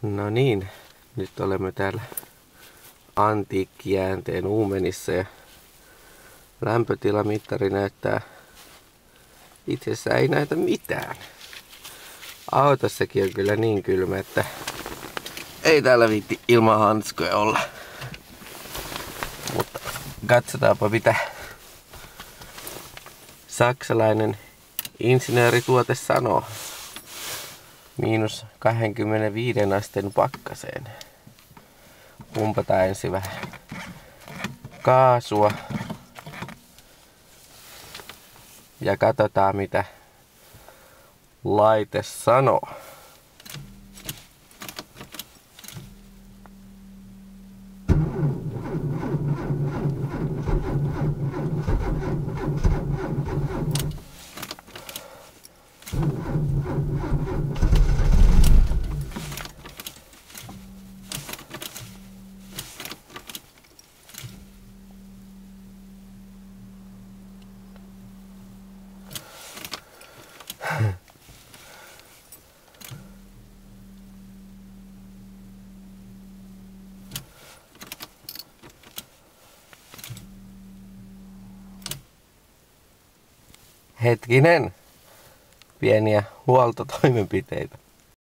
No niin, nyt olemme täällä antiikkijäänteen uumenissa ja lämpötilamittari näyttää, itsessään ei näytä mitään. Autossakin on kyllä niin kylmä, että ei täällä viitti ilman hanskoja olla. Mutta katsotaanpa mitä saksalainen insinöörituote sanoo. -25 asteen pakkaseen. Pumpataan ensin vähän kaasua. Ja katsotaan mitä laite sanoo. Hetkinen, pieniä huoltotoimenpiteitä.